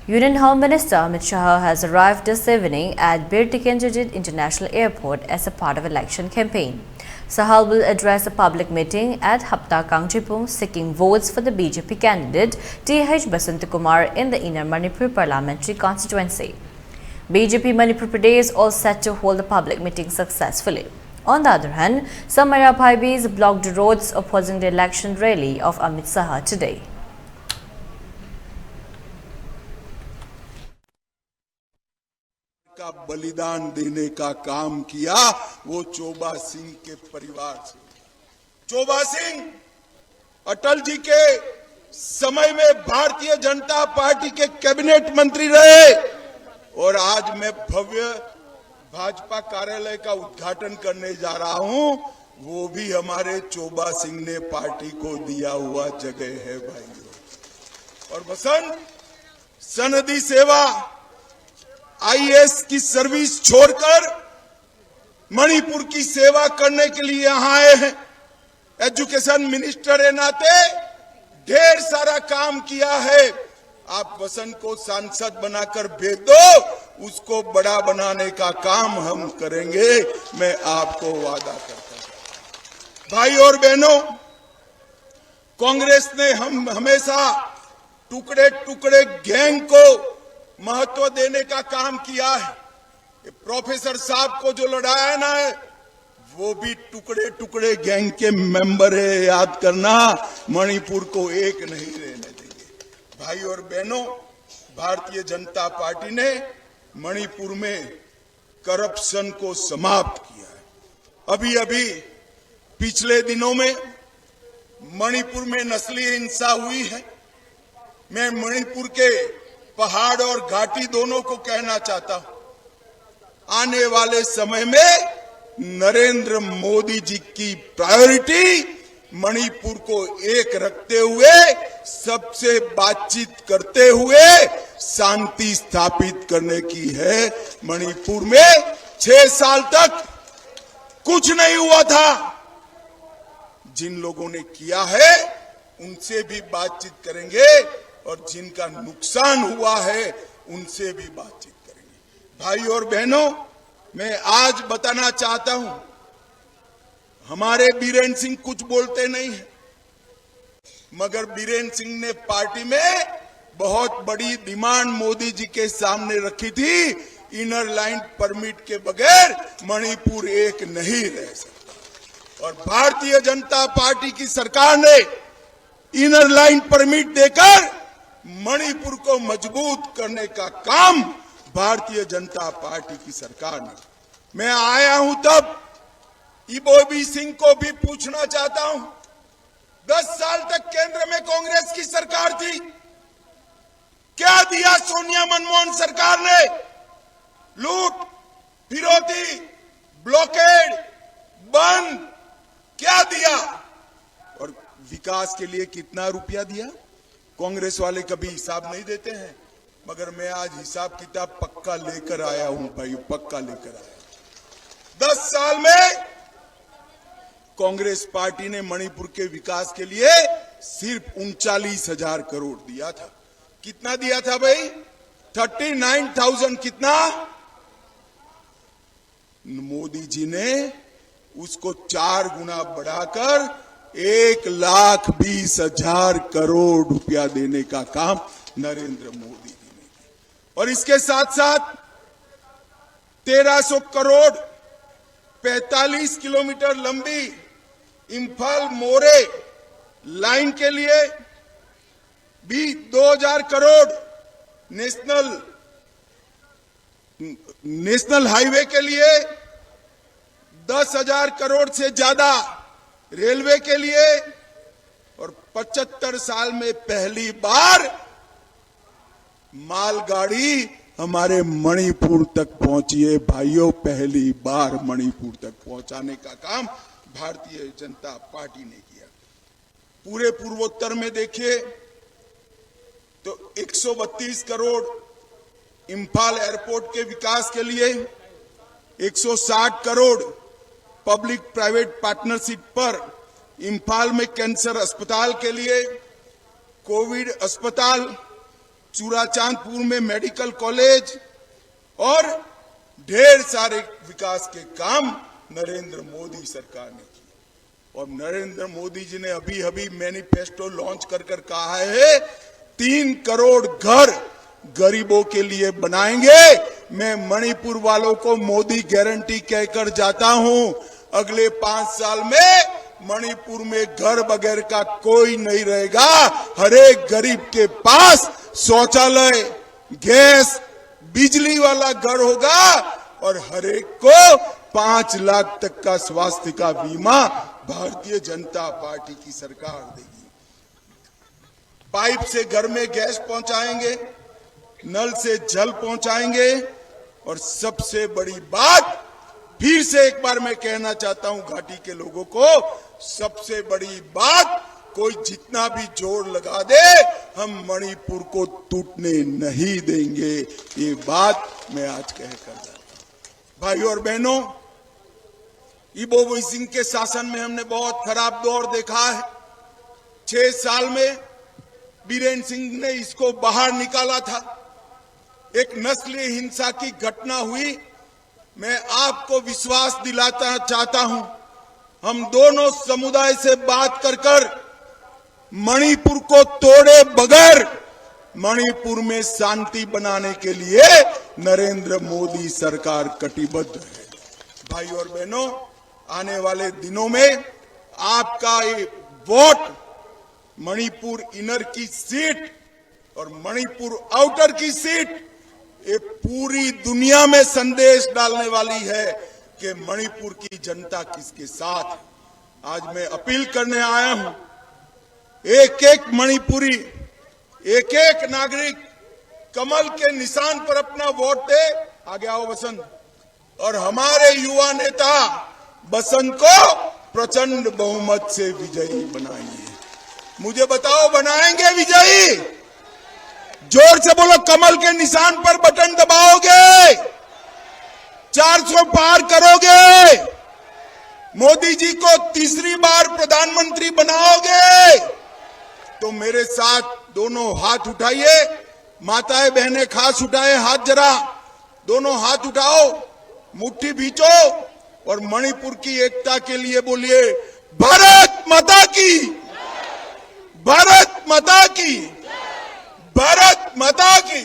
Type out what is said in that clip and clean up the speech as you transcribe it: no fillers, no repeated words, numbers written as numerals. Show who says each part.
Speaker 1: Union Home Minister Amit Shah has arrived this evening at Bir Tikenjadit International Airport as a part of election campaign. Sahal will address a public meeting at Hapta Kangjipung seeking votes for the BJP candidate T.H. Basantakumar in the Inner Manipur parliamentary constituency. BJP Manipur Pradesh is all set to hold the public meeting successfully. On the other hand, some Maraphaibis blocked the roads opposing the election rally of Amit Shah today.
Speaker 2: का बलिदान देने का काम किया वो चोबा सिंह के परिवार से। चोबा सिंह अटल जी के समय में भारतीय जनता पार्टी के कैबिनेट मंत्री रहे और आज मैं भव्य भाजपा कार्यालय का उद्घाटन करने जा रहा हूं, वो भी हमारे चोबा सिंह ने पार्टी को दिया हुआ जगह है भाइयों। और बसंत सनदी सेवा आईएएस की सर्विस छोड़कर मणिपुर की सेवा करने के लिए यहां आए हैं। एजुकेशन मिनिस्टर के नाते ढेर सारा काम किया है। आप वसंत को सांसद बनाकर भेज दो, उसको बड़ा बनाने का काम हम करेंगे, मैं आपको वादा करता हूं। भाई और बहनों, कांग्रेस ने हम हमेशा टुकड़े टुकड़े गैंग को महत्व देने का काम किया है। प्रोफेसर साहब को जो लड़ाया ना है, वो भी टुकड़े टुकड़े गैंग के मेंबर है, याद करना। मणिपुर को एक नहीं रहने देंगे। भाई और बहनों, भारतीय जनता पार्टी ने मणिपुर में करप्शन को समाप्त किया है। अभी अभी पिछले दिनों में मणिपुर में नस्ली हिंसा हुई है। मैं मणिपुर के पहाड़ और घाटी दोनों को कहना चाहता हूं, आने वाले समय में नरेंद्र मोदी जी की प्रायोरिटी मणिपुर को एक रखते हुए, सबसे बातचीत करते हुए शांति स्थापित करने की है। मणिपुर में 6 साल तक कुछ नहीं हुआ था। जिन लोगों ने किया है उनसे भी बातचीत करेंगे और जिनका नुकसान हुआ है उनसे भी बातचीत करेंगे। भाई और बहनों, मैं आज बताना चाहता हूं, हमारे बीरेन्द्र सिंह कुछ बोलते नहीं है, मगर बीरेन्द्र सिंह ने पार्टी में बहुत बड़ी डिमांड मोदी जी के सामने रखी थी। इनर लाइन परमिट के बगैर मणिपुर एक नहीं रह सकता और भारतीय जनता पार्टी की सरकार ने इनर लाइन परमिट देकर मणिपुर को मजबूत करने का काम भारतीय जनता पार्टी की सरकार ने। मैं आया हूं तब इबोबी सिंह को भी पूछना चाहता हूं, 10 साल तक केंद्र में कांग्रेस की सरकार थी, क्या दिया सोनिया मनमोहन सरकार ने? लूट, फिरौती, ब्लॉकेड, बंद, क्या दिया? और विकास के लिए कितना रुपया दिया? कांग्रेस वाले कभी हिसाब नहीं देते हैं, मगर मैं आज हिसाब किताब पक्का लेकर आया हूं भाई, पक्का लेकर आया। 10 साल में कांग्रेस पार्टी ने मणिपुर के विकास के लिए सिर्फ 39,000 करोड़ दिया था। कितना दिया था भाई? 39,000। कितना? मोदी जी ने उसको 4 गुना बढ़ाकर 1,20,000 करोड़ रुपया देने का काम नरेंद्र मोदी जी ने किया। और इसके साथ साथ 1,300 करोड़ 45 किलोमीटर लंबी इंफाल मोरे लाइन के लिए भी 2,000 करोड़, नेशनल हाईवे के लिए 10,000 करोड़ से ज्यादा, रेलवे के लिए, और 75 साल में पहली बार मालगाड़ी हमारे मणिपुर तक पहुंची है भाइयों। पहली बार मणिपुर तक पहुंचाने का काम भारतीय जनता पार्टी ने किया। पूरे पूर्वोत्तर में देखिए तो 132 करोड़ इंफाल एयरपोर्ट के विकास के लिए, 160 करोड़ पब्लिक प्राइवेट पार्टनरशिप पर इंफाल में कैंसर अस्पताल के लिए, कोविड अस्पताल, चूड़ाचांदपुर में मेडिकल कॉलेज और ढेर सारे विकास के काम नरेंद्र मोदी सरकार ने किए। और नरेंद्र मोदी जी ने अभी अभी मैनिफेस्टो लॉन्च कर कहा है 3 करोड़ घर गरीबों के लिए बनाएंगे। मैं मणिपुर वालों को मोदी गारंटी कहकर जाता हूं, अगले 5 साल में मणिपुर में घर वगैरह का कोई नहीं रहेगा। हर एक गरीब के पास शौचालय, गैस, बिजली वाला घर होगा और हर एक को 5 लाख तक का स्वास्थ्य का बीमा भारतीय जनता पार्टी की सरकार देगी। पाइप से घर में गैस पहुंचाएंगे, नल से जल पहुंचाएंगे और सबसे बड़ी बात, फिर से एक बार मैं कहना चाहता हूं घाटी के लोगों को, सबसे बड़ी बात, कोई जितना भी जोर लगा दे हम मणिपुर को टूटने नहीं देंगे। ये बात मैं आज कहकर जाता हूं। भाइयों और बहनों, इबो सिंह के शासन में हमने बहुत खराब दौर देखा है। 6 साल में बीरेन्द्र सिंह ने इसको बाहर निकाला था। एक नस्लीय हिंसा की घटना हुई। मैं आपको विश्वास दिलाता चाहता हूं, हम दोनों समुदाय से बात कर मणिपुर को तोड़े बगैर मणिपुर में शांति बनाने के लिए नरेंद्र मोदी सरकार कटिबद्ध है। भाई और बहनों, आने वाले दिनों में आपका ये वोट मणिपुर इनर की सीट और मणिपुर आउटर की सीट ये पूरी दुनिया में संदेश डालने वाली है कि मणिपुर की जनता किसके साथ। आज मैं अपील करने आया हूं, एक एक मणिपुरी, एक एक नागरिक कमल के निशान पर अपना वोट दे। आगे आओ बसंत, और हमारे युवा नेता बसंत को प्रचंड बहुमत से विजयी बनाइए। मुझे बताओ, बनाएंगे विजयी? जोर से बोलो, कमल के निशान पर बटन दबाओगे? 400 पार करोगे? मोदी जी को तीसरी बार प्रधानमंत्री बनाओगे? तो मेरे साथ दोनों हाथ उठाइए। माताएं बहनें खास उठाए हाथ, जरा दोनों हाथ उठाओ, मुट्ठी भींचो और मणिपुर की एकता के लिए बोलिए भारत माता की, भारत माता की, भारत माता की।